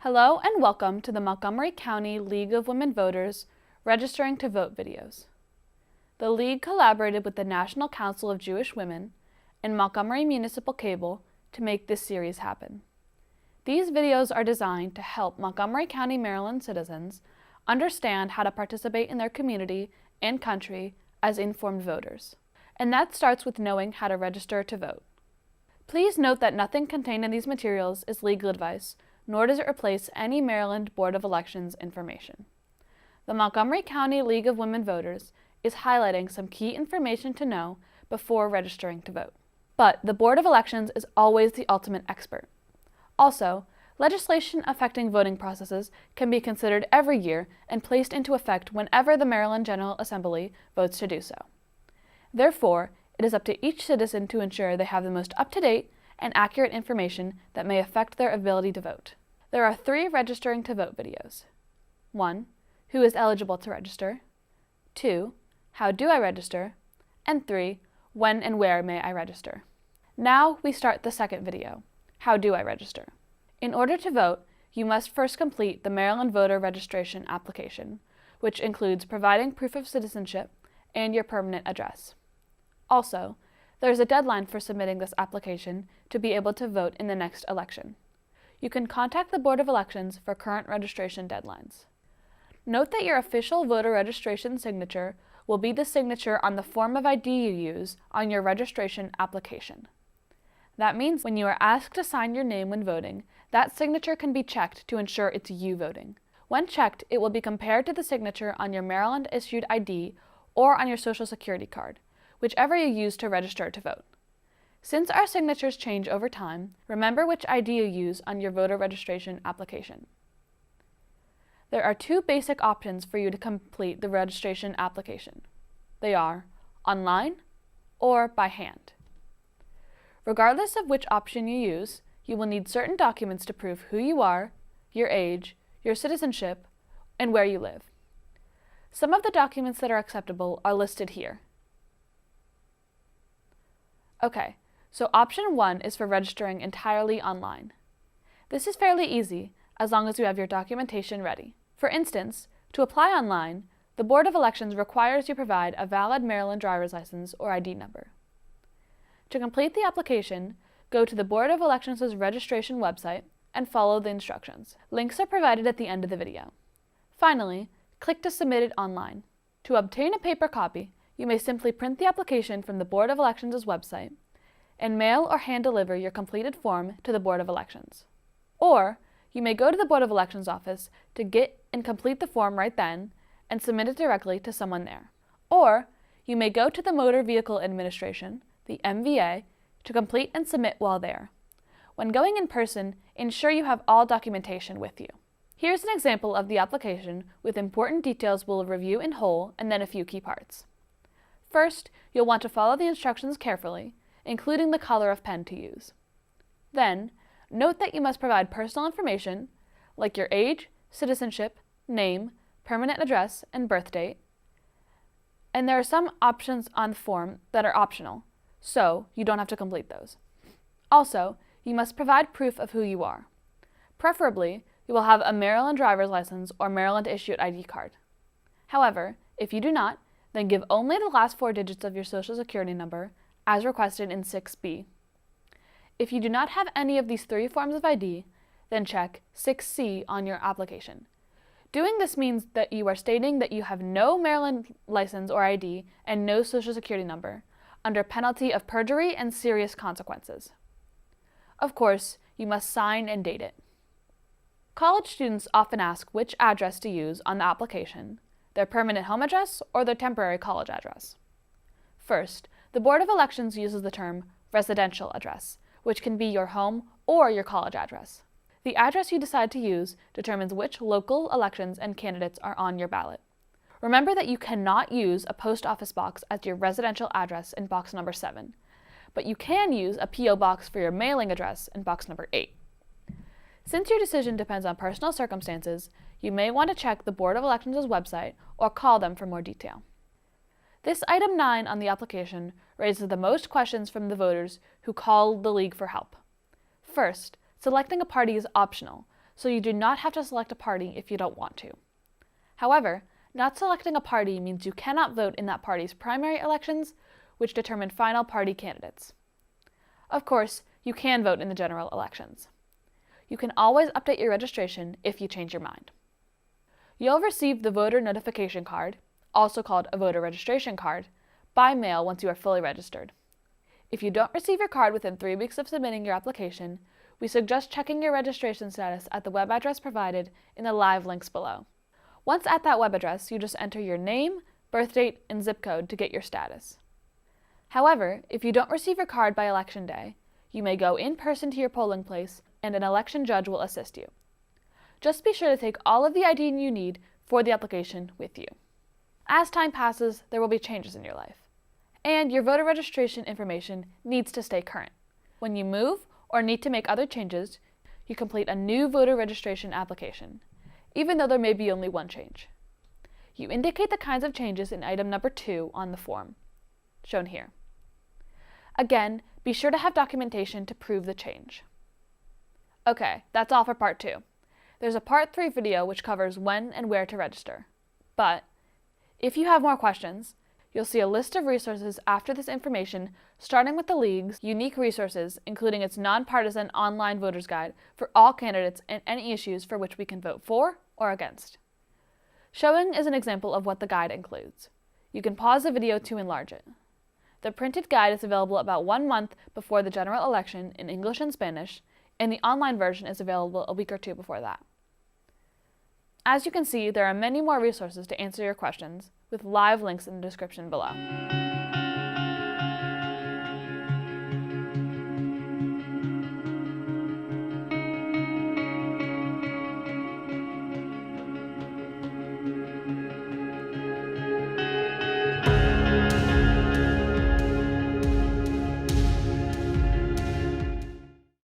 Hello and welcome to the Montgomery County League of Women Voters Registering to Vote videos. The League collaborated with the National Council of Jewish Women and Montgomery Municipal Cable to make this series happen. These videos are designed to help Montgomery County, Maryland citizens understand how to participate in their community and country as informed voters. And that starts with knowing how to register to vote. Please note that nothing contained in these materials is legal advice, nor does it replace any Maryland Board of Elections information. The Montgomery County League of Women Voters is highlighting some key information to know before registering to vote. But the Board of Elections is always the ultimate expert. Also, legislation affecting voting processes can be considered every year and placed into effect whenever the Maryland General Assembly votes to do so. Therefore, it is up to each citizen to ensure they have the most up-to-date and accurate information that may affect their ability to vote. There are 3 registering to vote videos. 1. Who is eligible to register? 2. How do I register? And 3. When and where may I register? Now we start the second video. How do I register? In order to vote, you must first complete the Maryland Voter Registration application, which includes providing proof of citizenship and your permanent address. Also, there is a deadline for submitting this application to be able to vote in the next election. You can contact the Board of Elections for current registration deadlines. Note that your official voter registration signature will be the signature on the form of ID you use on your registration application. That means when you are asked to sign your name when voting, that signature can be checked to ensure it's you voting. When checked, it will be compared to the signature on your Maryland-issued ID or on your Social Security card, whichever you use to register to vote. Since our signatures change over time, remember which ID you use on your voter registration application. There are 2 basic options for you to complete the registration application. They are online or by hand. Regardless of which option you use, you will need certain documents to prove who you are, your age, your citizenship, and where you live. Some of the documents that are acceptable are listed here. Okay, so option 1 is for registering entirely online. This is fairly easy as long as you have your documentation ready. For instance, to apply online, the Board of Elections requires you provide a valid Maryland driver's license or ID number. To complete the application, go to the Board of Elections' registration website and follow the instructions. Links are provided at the end of the video. Finally, click to submit it online. To obtain a paper copy, you may simply print the application from the Board of Elections' website and mail or hand-deliver your completed form to the Board of Elections. Or, you may go to the Board of Elections office to get and complete the form right then and submit it directly to someone there. Or, you may go to the Motor Vehicle Administration, the MVA, to complete and submit while there. When going in person, ensure you have all documentation with you. Here's an example of the application with important details we'll review in whole and then a few key parts. First, you'll want to follow the instructions carefully, including the color of pen to use. Then, note that you must provide personal information, like your age, citizenship, name, permanent address, and birth date. And there are some options on the form that are optional, so you don't have to complete those. Also, you must provide proof of who you are. Preferably, you will have a Maryland driver's license or Maryland-issued ID card. However, if you do not, then give only the last 4 digits of your Social Security number, as requested in 6B. If you do not have any of these 3 forms of ID, then check 6C on your application. Doing this means that you are stating that you have no Maryland license or ID and no Social Security number, under penalty of perjury and serious consequences. Of course, you must sign and date it. College students often ask which address to use on the application, their permanent home address or their temporary college address. First, the Board of Elections uses the term residential address, which can be your home or your college address. The address you decide to use determines which local elections and candidates are on your ballot. Remember that you cannot use a post office box as your residential address in box number 7, but you can use a P.O. box for your mailing address in box number 8. Since your decision depends on personal circumstances, you may want to check the Board of Elections' website or call them for more detail. This item 9 on the application raises the most questions from the voters who call the League for help. First, selecting a party is optional, so you do not have to select a party if you don't want to. However, not selecting a party means you cannot vote in that party's primary elections, which determine final party candidates. Of course, you can vote in the general elections. You can always update your registration if you change your mind. You'll receive the voter notification card, also called a voter registration card, by mail once you are fully registered. If you don't receive your card within 3 weeks of submitting your application, we suggest checking your registration status at the web address provided in the live links below. Once at that web address, you just enter your name, birth date, and zip code to get your status. However, if you don't receive your card by election day, you may go in person to your polling place and an election judge will assist you. Just be sure to take all of the ID you need for the application with you. As time passes, there will be changes in your life, and your voter registration information needs to stay current. When you move or need to make other changes, you complete a new voter registration application, even though there may be only one change. You indicate the kinds of changes in item number 2 on the form, shown here. Again, be sure to have documentation to prove the change. Okay, that's all for part 2. There's a part 3 video which covers when and where to register. But if you have more questions, you'll see a list of resources after this information, starting with the League's unique resources, including its nonpartisan online voters guide for all candidates and any issues for which we can vote for or against. Showing is an example of what the guide includes. You can pause the video to enlarge it. The printed guide is available about 1 month before the general election in English and Spanish, and the online version is available a week or 2 before that. As you can see, there are many more resources to answer your questions, with live links in the description below.